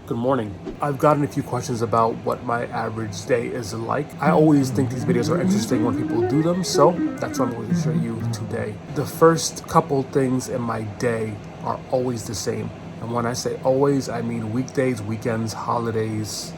Good morning. I've gotten a few questions about what my average day is like. I always think these videos are interesting when people do them, so that's what I'm going to show you today. The first couple things in my day are always the same. And when I say always, I mean weekdays, weekends, holidays,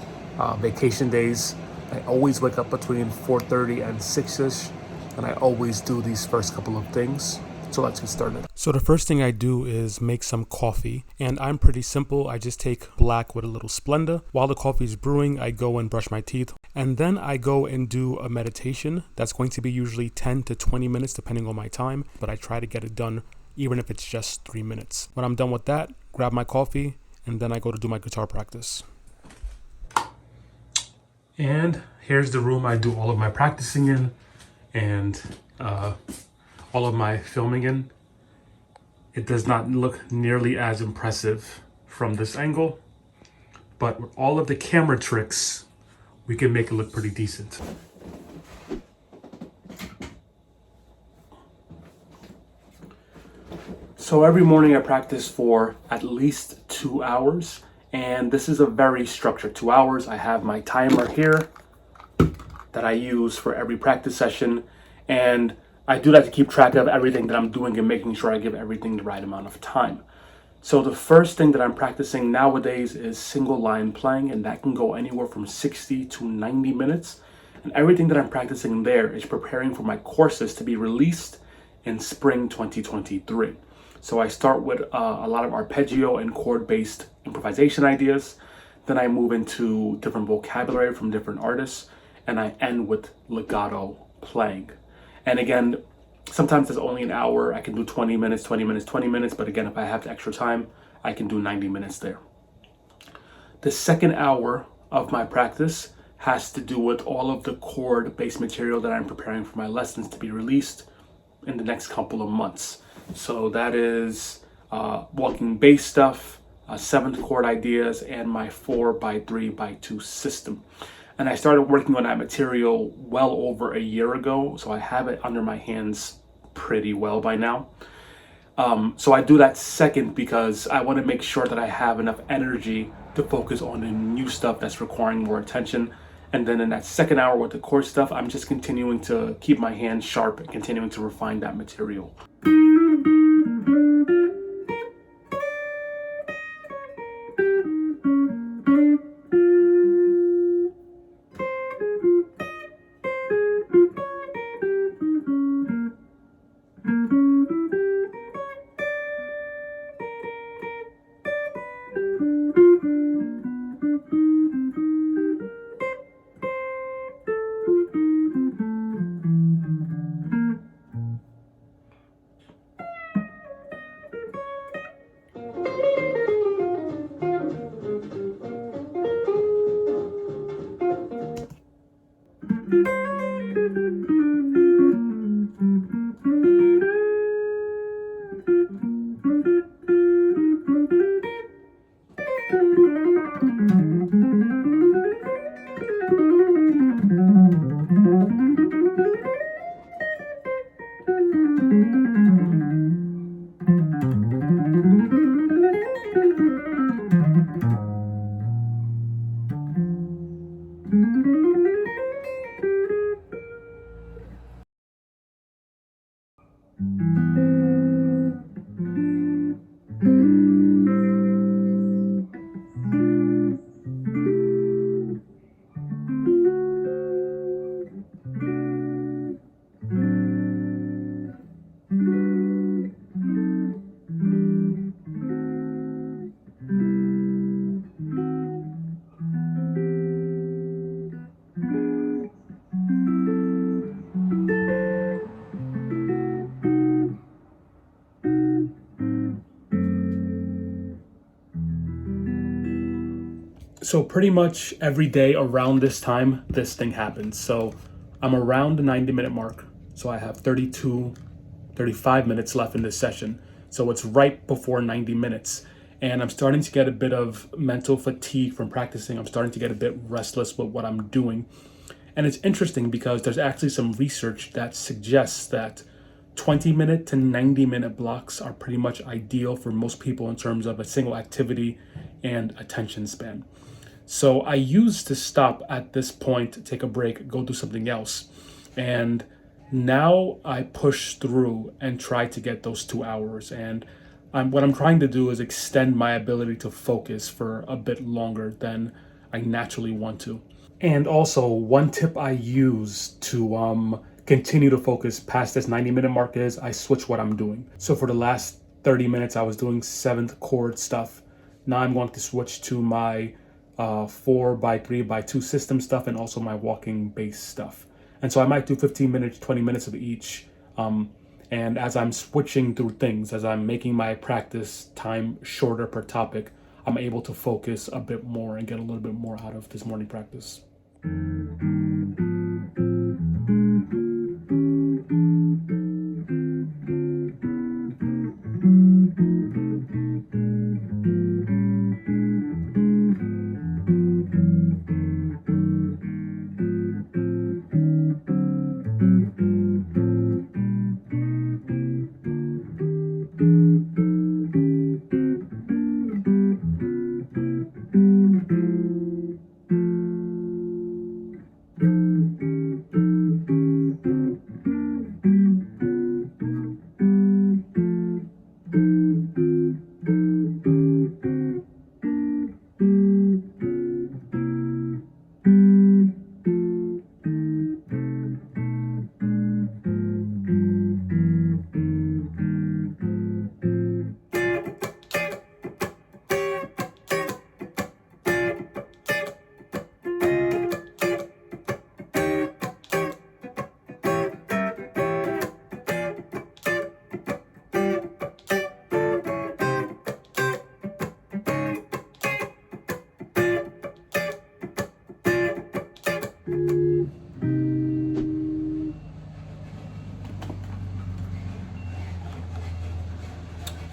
vacation days. I always wake up between 4:30 and 6ish, and I always do these first couple of things. So let's get started. So the first thing I do is make some coffee, and I'm pretty simple. I just take black with a little Splenda. While the coffee is brewing, I go and brush my teeth, and then I go and do a meditation. That's going to be usually 10 to 20 minutes depending on my time, but I try to get it done even if it's just 3 minutes. When I'm done with that, grab my coffee, and then I go to do my guitar practice. And here's the room I do all of my practicing in, and all of my filming in. It does not look nearly as impressive from this angle, but with all of the camera tricks, we can make it look pretty decent. So every morning I practice for at least 2 hours, and this is a very structured 2 hours. I have my timer here that I use for every practice session, and I do that to keep track of everything that I'm doing and making sure I give everything the right amount of time. So the first thing that I'm practicing nowadays is single line playing, and that can go anywhere from 60 to 90 minutes. And everything that I'm practicing there is preparing for my courses to be released in spring 2023. So I start with a lot of arpeggio and chord-based improvisation ideas. Then I move into different vocabulary from different artists, and I end with legato playing. And again, sometimes it's only an hour. I can do 20 minutes, 20 minutes, 20 minutes. But again, if I have extra time, I can do 90 minutes there. The second hour of my practice has to do with all of the chord-based material that I'm preparing for my lessons to be released in the next couple of months. So that is walking bass stuff, seventh chord ideas, and my 4x3x2 system. And I started working on that material well over a year ago, so I have it under my hands pretty well by now. So I do that second because I want to make sure that I have enough energy to focus on the new stuff that's requiring more attention. And then in that second hour with the chord stuff, I'm just continuing to keep my hands sharp and continuing to refine that material. So pretty much every day around this time, this thing happens. So I'm around the 90-minute mark. So I have 32, 35 minutes left in this session. So it's right before 90 minutes. And I'm starting to get a bit of mental fatigue from practicing. I'm starting to get a bit restless with what I'm doing. And it's interesting because there's actually some research that suggests that 20-minute to 90-minute blocks are pretty much ideal for most people in terms of a single activity and attention span. So I used to stop at this point, take a break, go do something else. And now I push through and try to get those 2 hours. And what I'm trying to do is extend my ability to focus for a bit longer than I naturally want to. And also, one tip I use to continue to focus past this 90-minute mark is I switch what I'm doing. So for the last 30 minutes, I was doing seventh chord stuff. Now I'm going to switch to my 4x3x2 system stuff and also my walking bass stuff. And so I might do 15 minutes, 20 minutes of each. And as I'm switching through things, as I'm making my practice time shorter per topic, I'm able to focus a bit more and get a little bit more out of this morning practice.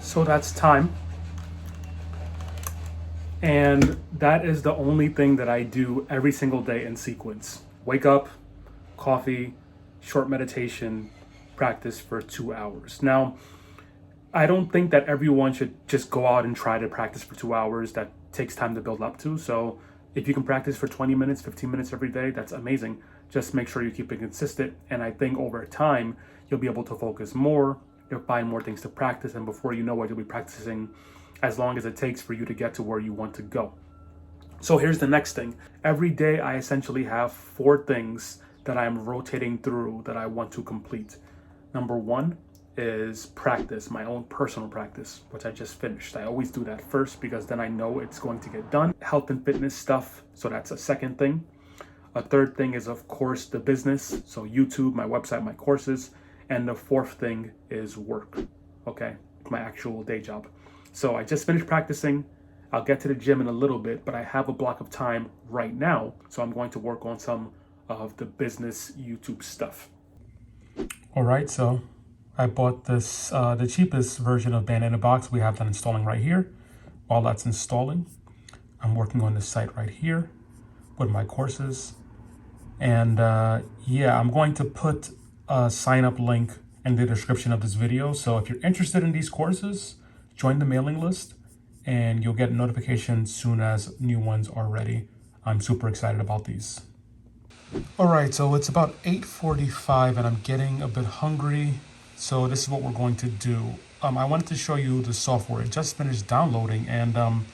So that's time. And that is the only thing that I do every single day in sequence. Wake up, coffee, short meditation, practice for 2 hours. Now, I don't think that everyone should just go out and try to practice for 2 hours. That takes time to build up to. So if you can practice for 20 minutes, 15 minutes every day, that's amazing. Just make sure you keep it consistent. And I think over time, you'll be able to focus more. You'll find more things to practice. And before you know it, you'll be practicing as long as it takes for you to get to where you want to go. So here's the next thing. Every day, I essentially have 4 things that I'm rotating through that I want to complete. Number 1 is practice, my own personal practice, which I just finished. I always do that first because then I know it's going to get done. Health and fitness stuff, so that's a second thing. A third thing is, of course, the business, so YouTube, my website, my courses. And the fourth thing is work, okay? My actual day job. So I just finished practicing. I'll get to the gym in a little bit, but I have a block of time right now, so I'm going to work on some of the business YouTube stuff. All right, so I bought this, the cheapest version of Band in a Box. We have that installing right here. While that's installing, I'm working on this site right here with my courses. And yeah, I'm going to put a sign up link in the description of this video. So if you're interested in these courses, join the mailing list and you'll get notifications soon as new ones are ready. I'm super excited about these. All right, so it's about 8:45 and I'm getting a bit hungry. So this is what we're going to do. I wanted to show you the software. It just finished downloading and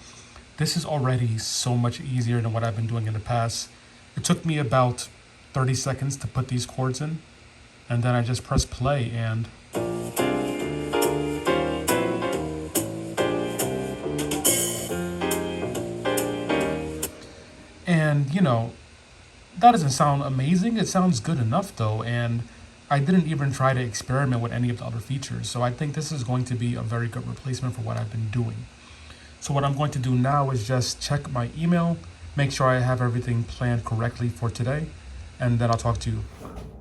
this is already so much easier than what I've been doing in the past. It took me about 30 seconds to put these chords in, and then I just press play and you know, that doesn't sound amazing. It sounds good enough though, and I didn't even try to experiment with any of the other features. So I think this is going to be a very good replacement for what I've been doing. So what I'm going to do now is just check my email, make sure I have everything planned correctly for today, and then I'll talk to you.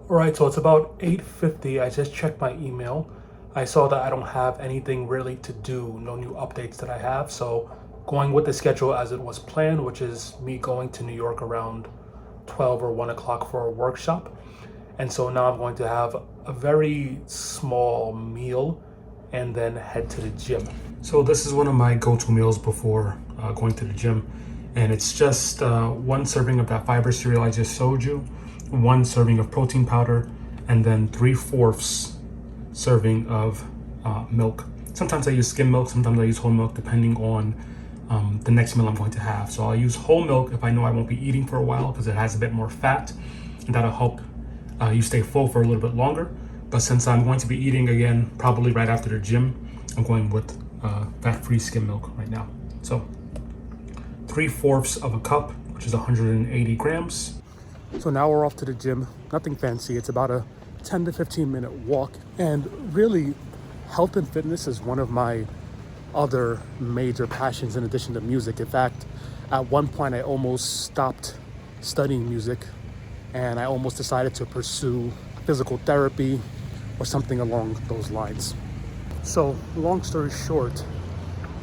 All right, so it's about 8:50. I just checked my email. I saw that I don't have anything really to do, no new updates that I have. So going with the schedule as it was planned, which is me going to New York around 12 or 1 o'clock for a workshop. And so now I'm going to have a very small meal and then head to the gym. So this is one of my go-to meals before going to the gym, and it's just one serving of that fiber cereal I just showed you, one serving of protein powder, and then 3/4 serving of milk. Sometimes I use skim milk, sometimes I use whole milk, depending on the next meal I'm going to have. So I'll use whole milk if I know I won't be eating for a while because it has a bit more fat, and that'll help you stay full for a little bit longer. But since I'm going to be eating again, probably right after the gym, I'm going with fat-free skim milk right now. So 3/4 of a cup, which is 180 grams. So now we're off to the gym. Nothing fancy. It's about a 10 to 15 minute walk. And really, health and fitness is one of my other major passions in addition to music. In fact, at one point I almost stopped studying music and I almost decided to pursue physical therapy or something along those lines. So long story short,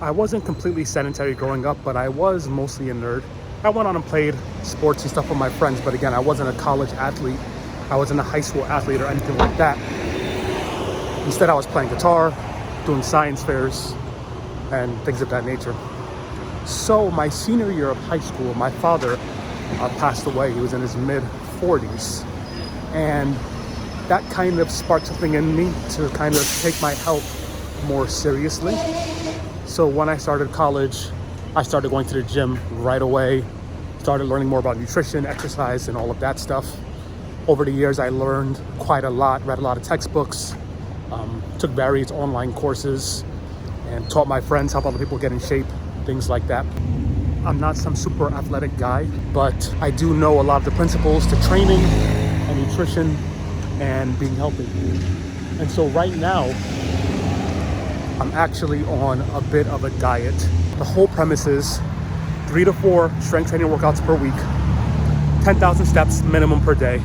I wasn't completely sedentary growing up, but I was mostly a nerd. I went on and played sports and stuff with my friends, but again, I wasn't a college athlete. I wasn't a high school athlete or anything like that. Instead, I was playing guitar, doing science fairs, and things of that nature. So my senior year of high school, my father passed away. He was in his mid-40s. And that kind of sparked something in me to kind of take my health more seriously. So when I started college, I started going to the gym right away, started learning more about nutrition, exercise, and all of that stuff. Over the years, I learned quite a lot, read a lot of textbooks, took various online courses, and taught my friends, help other people get in shape, things like that. I'm not some super athletic guy, but I do know a lot of the principles to training and nutrition and being healthy. And so right now, I'm actually on a bit of a diet. The whole premise is 3 to 4 strength training workouts per week, 10,000 steps minimum per day,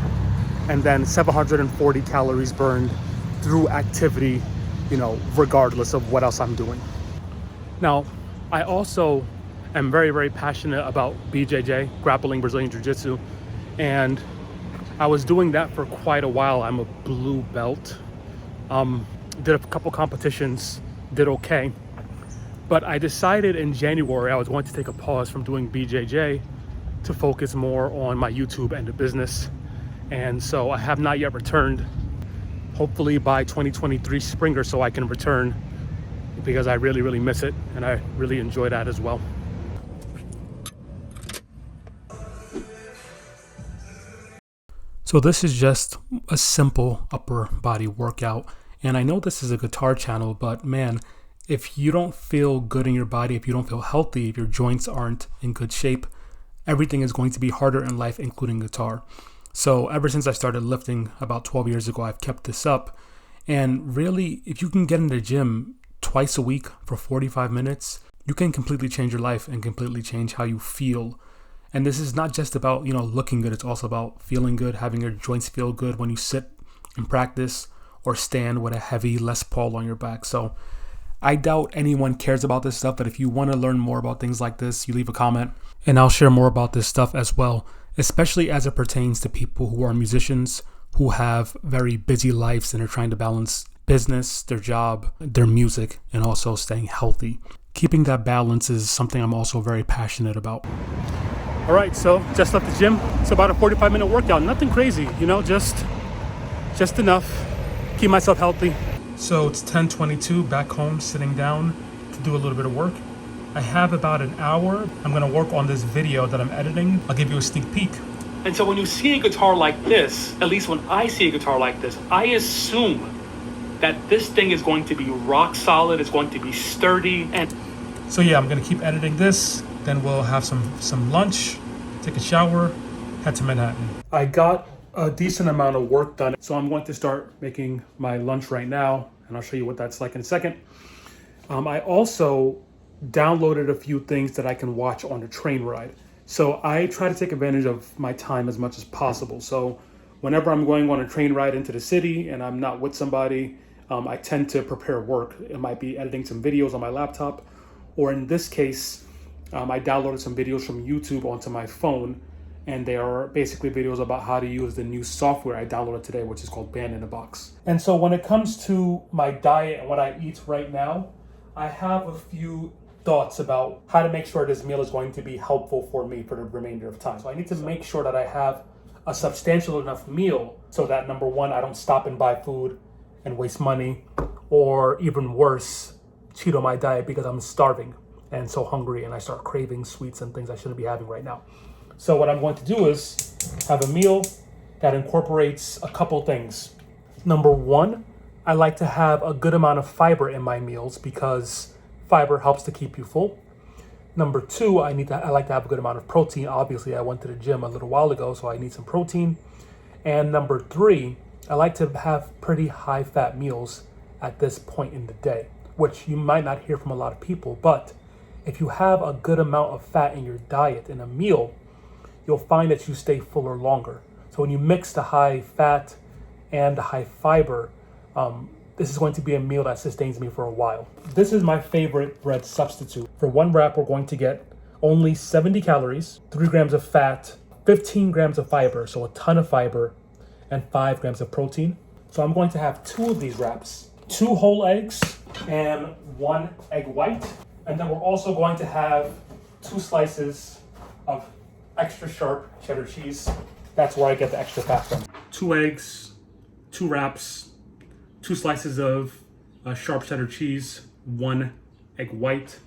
and then 740 calories burned through activity, regardless of what else I'm doing. Now, I also am very, very passionate about BJJ, grappling Brazilian Jiu-Jitsu, and I was doing that for quite a while. I'm a blue belt. Did a couple competitions, did okay. But I decided in January I was going to take a pause from doing BJJ to focus more on my YouTube and the business. And so I have not yet returned. Hopefully by 2023 spring or so I can return because I really, really miss it and I really enjoy that as well. So this is just a simple upper body workout. And I know this is a guitar channel, but man, if you don't feel good in your body, if you don't feel healthy, if your joints aren't in good shape, everything is going to be harder in life, including guitar. So ever since I started lifting about 12 years ago, I've kept this up. And really, if you can get in the gym twice a week for 45 minutes, you can completely change your life and completely change how you feel. And this is not just about, looking good. It's also about feeling good, having your joints feel good when you sit and practice or stand with a heavy Les Paul on your back. So I doubt anyone cares about this stuff, but if you want to learn more about things like this, you leave a comment and I'll share more about this stuff as well, especially as it pertains to people who are musicians, who have very busy lives and are trying to balance business, their job, their music, and also staying healthy. Keeping that balance is something I'm also very passionate about. All right, so just left the gym. It's about a 45-minute workout. Nothing crazy, just enough. Keep myself healthy. So it's 10:22, back home, sitting down to do a little bit of work. I have about an hour. I'm gonna work on this video that I'm editing. I'll give you a sneak peek. And so when you see a guitar like this, at least when I see a guitar like this, I assume that this thing is going to be rock solid, it's going to be sturdy. And so yeah, I'm gonna keep editing this, then we'll have some lunch, take a shower, head to Manhattan. I got a decent amount of work done, so I'm going to start making my lunch right now, and I'll show you what that's like in a second. I also downloaded a few things that I can watch on a train ride. So I try to take advantage of my time as much as possible. So whenever I'm going on a train ride into the city and I'm not with somebody, I tend to prepare work. It might be editing some videos on my laptop, or in this case, I downloaded some videos from YouTube onto my phone, and they are basically videos about how to use the new software I downloaded today, which is called Band in a Box. And so when it comes to my diet and what I eat right now, I have a few thoughts about how to make sure this meal is going to be helpful for me for the remainder of time. So I need to make sure that I have a substantial enough meal so that number one, I don't stop and buy food and waste money, or even worse, cheat on my diet because I'm starving and so hungry and I start craving sweets and things I shouldn't be having right now. So what I'm going to do is have a meal that incorporates a couple things. Number one, I like to have a good amount of fiber in my meals because fiber helps to keep you full. Number two, I like to have a good amount of protein. Obviously, I went to the gym a little while ago, so I need some protein. And number three, I like to have pretty high fat meals at this point in the day, which you might not hear from a lot of people, but if you have a good amount of fat in your diet in a meal, you'll find that you stay fuller longer. So when you mix the high fat and the high fiber, this is going to be a meal that sustains me for a while. This is my favorite bread substitute. For one wrap, we're going to get only 70 calories, 3 grams of fat, 15 grams of fiber, so a ton of fiber, and 5 grams of protein. So I'm going to have 2 of these wraps, 2 whole eggs and 1 egg white. And then we're also going to have 2 slices of extra sharp cheddar cheese. That's where I get the extra fat from. 2 eggs, 2 wraps, 2 slices of sharp cheddar cheese, 1 egg white,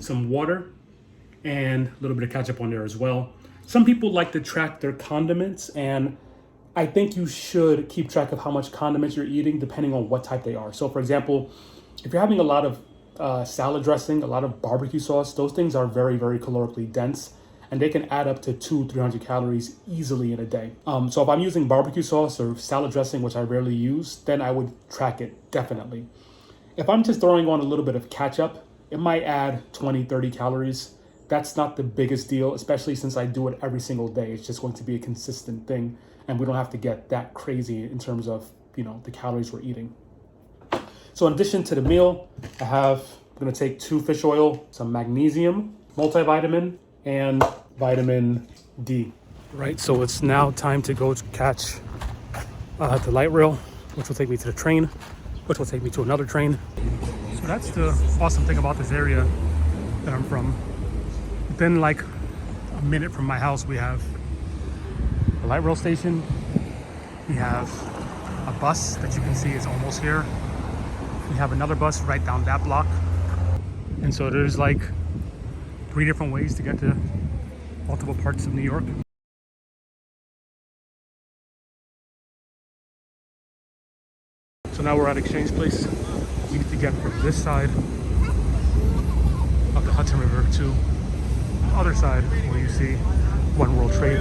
some water, and a little bit of ketchup on there as well. Some people like to track their condiments, and I think you should keep track of how much condiments you're eating depending on what type they are. So for example, if you're having a lot of salad dressing, a lot of barbecue sauce, those things are very, very calorically dense, and they can add up to 200-300 calories easily in a day. So if I'm using barbecue sauce or salad dressing, which I rarely use, then I would track it definitely. If I'm just throwing on a little bit of ketchup, it might add 20-30 calories. That's not the biggest deal, especially since I do it every single day. It's just going to be a consistent thing, and we don't have to get that crazy in terms of, the calories we're eating. So in addition to the meal, I'm gonna take 2 fish oil, some magnesium, multivitamin, and vitamin D. Right, so it's now time to go catch the light rail, which will take me to the train, which will take me to another train. So that's the awesome thing about this area that I'm from. Within like a minute from my house, we have the light rail station. We have a bus that you can see is almost here. We have another bus right down that block. And so there's like 3 different ways to get to multiple parts of New York. So now we're at Exchange Place. We need to get from this side of the Hudson River to the other side where you see One World Trade.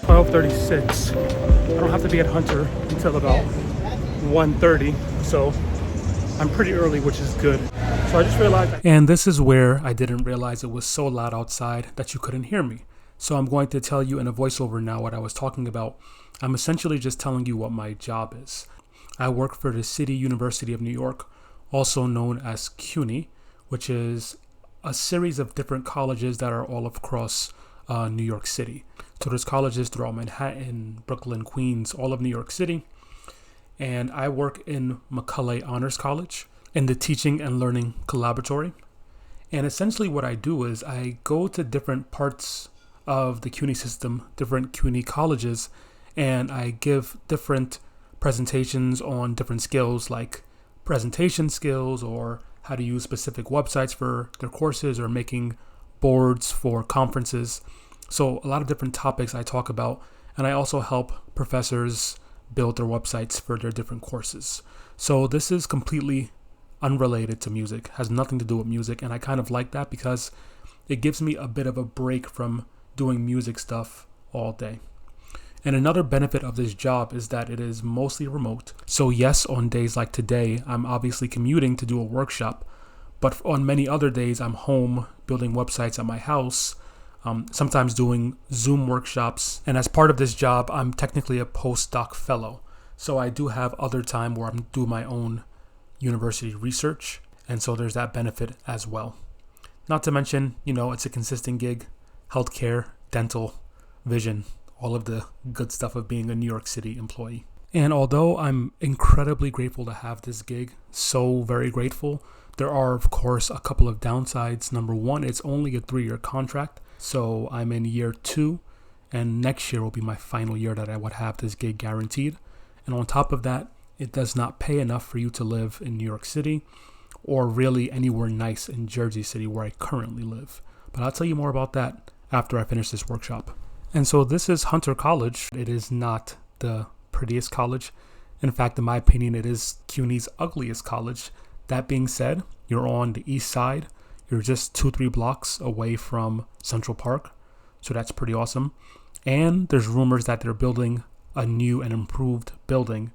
12:36. I don't have to be at Hunter until about 1:30, so I'm pretty early, which is good. So I just realized. And this is where I didn't realize it was so loud outside that you couldn't hear me. So I'm going to tell you in a voiceover now what I was talking about. I'm essentially just telling you what my job is. I work for the City University of New York, also known as CUNY, which is a series of different colleges that are all across New York City. So there's colleges throughout Manhattan, Brooklyn, Queens, all of New York City. And I work in McCullough Honors College in the Teaching and Learning Collaboratory. And essentially what I do is I go to different parts of the CUNY system, different CUNY colleges, and I give different presentations on different skills like presentation skills or how to use specific websites for their courses or making boards for conferences. So a lot of different topics I talk about, and I also help professors build their websites for their different courses. So this is completely unrelated to music, has nothing to do with music, and I kind of like that because it gives me a bit of a break from doing music stuff all day. And another benefit of this job is that it is mostly remote. So yes, on days like today, I'm obviously commuting to do a workshop, but on many other days, I'm home building websites at my house, sometimes doing Zoom workshops. And as part of this job, I'm technically a postdoc fellow. So I do have other time where I'm doing my own university research. And so there's that benefit as well. Not to mention, it's a consistent gig, healthcare, dental, vision, all of the good stuff of being a New York City employee. And although I'm incredibly grateful to have this gig, so very grateful, there are, of course, a couple of downsides. Number one, it's only a 3-year contract. So I'm in year 2, and next year will be my final year that I would have this gig guaranteed. And on top of that, it does not pay enough for you to live in New York City or really anywhere nice in Jersey City where I currently live. But I'll tell you more about that after I finish this workshop. And so this is Hunter College. It is not the prettiest college. In fact, in my opinion, it is CUNY's ugliest college. That being said, you're on the east side. You're just 2-3 blocks away from Central Park. So that's pretty awesome. And there's rumors that they're building a new and improved building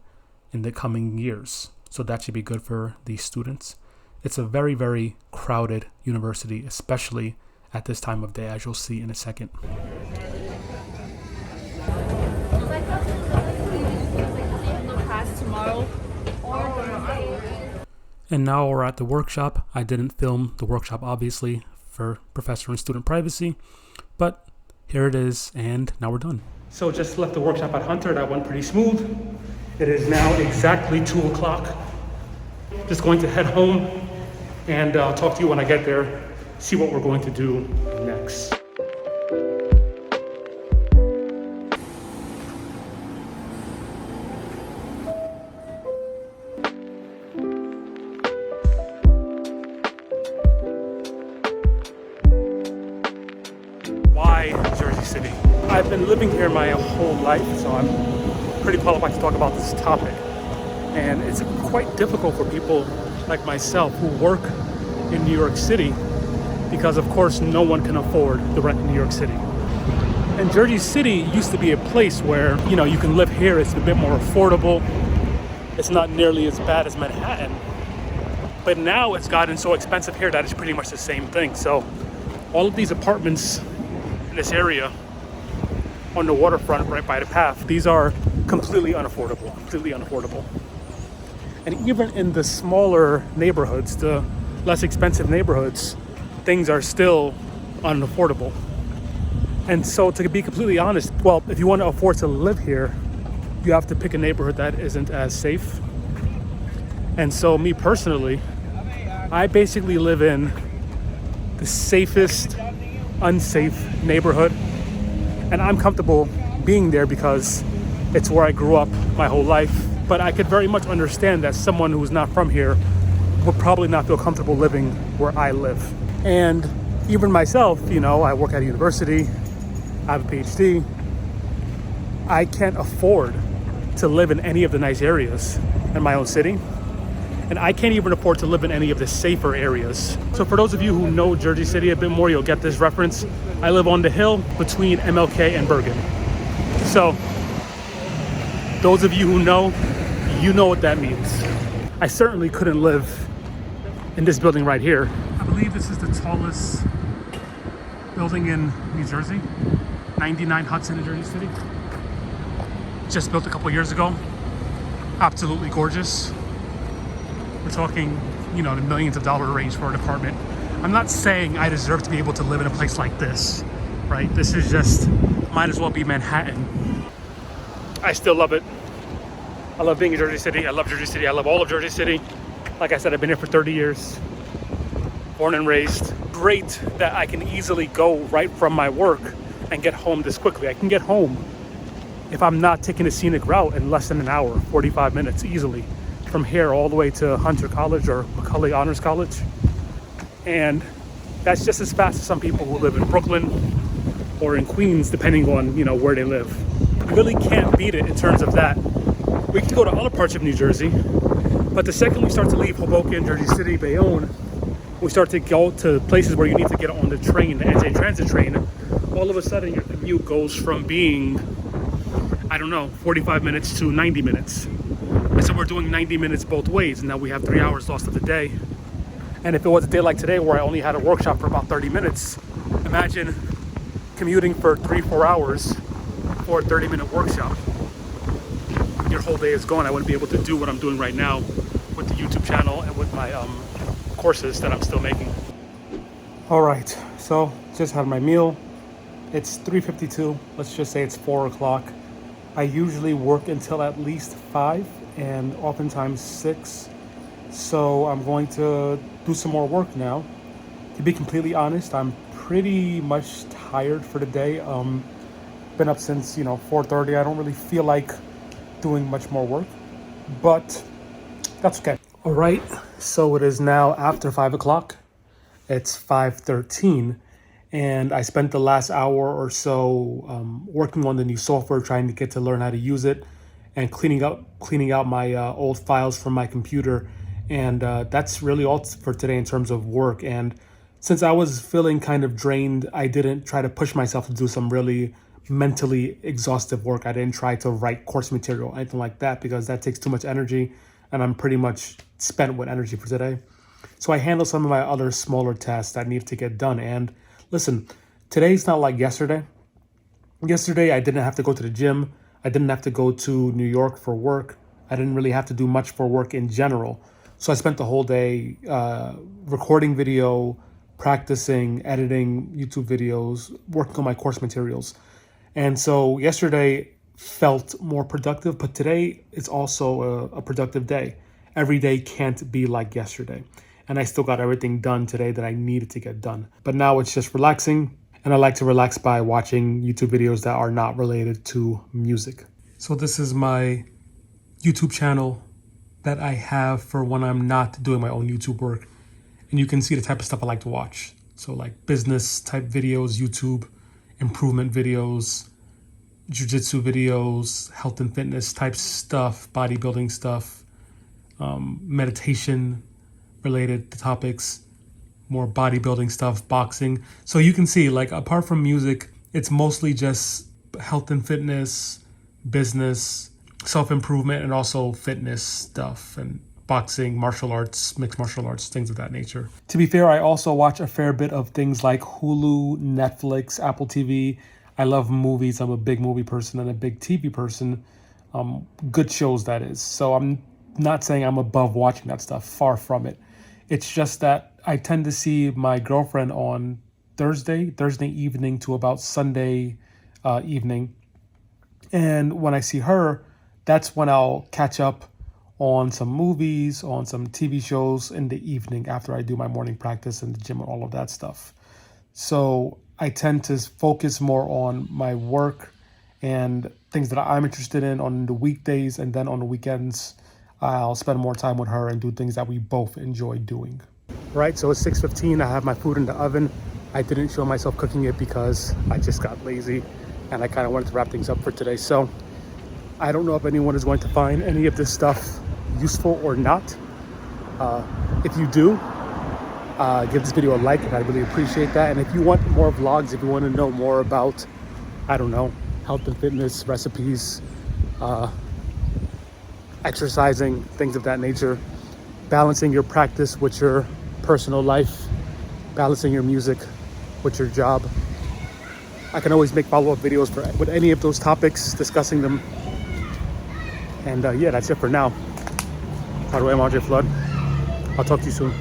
in the coming years. So that should be good for the students. It's a very, very crowded university, especially at this time of day, as you'll see in a second. And now we're at the workshop. I didn't film the workshop, obviously, for professor and student privacy, but here it is, and now we're done. So just left the workshop at Hunter. That went pretty smooth. It is now exactly 2 o'clock. Just going to head home, and I'll talk to you when I get there, see what we're going to do next. Why Jersey City? I've been living here my whole life, so I'm pretty qualified to talk about this topic. And it's quite difficult for people like myself who work in New York City because, of course, no one can afford the rent in New York City. And Jersey City used to be a place where, you can live here. It's a bit more affordable. It's not nearly as bad as Manhattan. But now it's gotten so expensive here that it's pretty much the same thing. So all of these apartments in this area on the waterfront right by the path, these are completely unaffordable. And even in the smaller neighborhoods, the less expensive neighborhoods, things are still unaffordable. And so to be completely honest, well, if you want to afford to live here, you have to pick a neighborhood that isn't as safe. And so me personally, I basically live in the safest unsafe neighborhood, and I'm comfortable being there because it's where I grew up my whole life. But I could very much understand that someone who's not from here would probably not feel comfortable living where I live. And even myself, I work at a university, I have a PhD. I can't afford to live in any of the nice areas in my own city. And I can't even afford to live in any of the safer areas. So for those of you who know Jersey City a bit more, you'll get this reference. I live on the hill between MLK and Bergen. So those of you who know, you know what that means. I certainly couldn't live in this building right here. I believe this is the tallest building in New Jersey, 99 Hudson in Jersey City. Just built a couple years ago. Absolutely gorgeous. We're talking, the millions of dollar range for an apartment. I'm not saying I deserve to be able to live in a place like this, right? This is just, might as well be Manhattan. I still love it. I love being in Jersey City. I love Jersey City. I love all of Jersey City. Like I said, I've been here for 30 years. Born and raised. Great that I can easily go right from my work and get home this quickly. I can get home if I'm not taking a scenic route in less than an hour, 45 minutes easily. From here all the way to Hunter College or Macaulay Honors College. And that's just as fast as some people who live in Brooklyn or in Queens, depending on, where they live. You really can't beat it in terms of that. We can go to other parts of New Jersey, but the second we start to leave Hoboken, Jersey City, Bayonne, we start to go to places where you need to get on the train, the NJ Transit train, all of a sudden your commute goes from being, 45 minutes to 90 minutes. And so we're doing 90 minutes both ways, and now we have 3 hours lost of the day. And if it was a day like today where I only had a workshop for about 30 minutes, imagine commuting for 3-4 hours for a 30-minute workshop. Your whole day is gone. I wouldn't be able to do what I'm doing right now with the YouTube channel and with my courses that I'm still making. All right, so just had my meal. It's 3:52. Let's just say it's 4 o'clock. I usually work until at least 5 and oftentimes 6. So I'm going to do some more work now. To be completely honest, I'm pretty much tired for the day. Been up since 4:30. I don't really feel like doing much more work, but that's okay. All right, so it is now after 5 o'clock. It's 5:13, and I spent the last hour or so working on the new software, trying to get to learn how to use it, and cleaning out my old files from my computer. And that's really all for today in terms of work. And since I was feeling kind of drained, I didn't try to push myself to do some really mentally exhaustive work. I didn't try to write course material, anything like that, because that takes too much energy, and I'm pretty much spent with energy for today. So I handle some of my other smaller tasks that need to get done. And listen, today's not like yesterday. Yesterday, I didn't have to go to the gym. I didn't have to go to New York for work. I didn't really have to do much for work in general. So I spent the whole day recording video, practicing, editing YouTube videos, working on my course materials. And so yesterday felt more productive, but today it's also a productive day. Every day can't be like yesterday. And I still got everything done today that I needed to get done. But now it's just relaxing. And I like to relax by watching YouTube videos that are not related to music. So this is my YouTube channel that I have for when I'm not doing my own YouTube work. And you can see the type of stuff I like to watch. So like business type videos, YouTube, improvement videos, jiu-jitsu videos, health and fitness type stuff, bodybuilding stuff, meditation related topics, more bodybuilding stuff, boxing. So you can see, like, apart from music, it's mostly just health and fitness, business, self-improvement, and also fitness stuff, and boxing, martial arts, mixed martial arts, things of that nature. To be fair, I also watch a fair bit of things like Hulu, Netflix, Apple TV. I love movies. I'm a big movie person and a big TV person. Good shows, that is. So I'm not saying I'm above watching that stuff. Far from it. It's just that I tend to see my girlfriend on Thursday evening to about Sunday evening. And when I see her, that's when I'll catch up on some movies, on some TV shows in the evening after I do my morning practice in the gym and all of that stuff. So I tend to focus more on my work and things that I'm interested in on the weekdays, and then on the weekends, I'll spend more time with her and do things that we both enjoy doing. Right, so it's 6:15. I have my food in the oven. I didn't show myself cooking it because I just got lazy and I kind of wanted to wrap things up for today. So I don't know if anyone is going to find any of this stuff useful or not. If you do, give this video a like, and I really appreciate that. And if you want more vlogs, if you want to know more about, I don't know, health and fitness, recipes, exercising, things of that nature, balancing your practice with your personal life, balancing your music with your job, I can always make follow-up videos with any of those topics, discussing them. And yeah, that's it for now. By the way, I'm Andre Flood. I'll talk to you soon.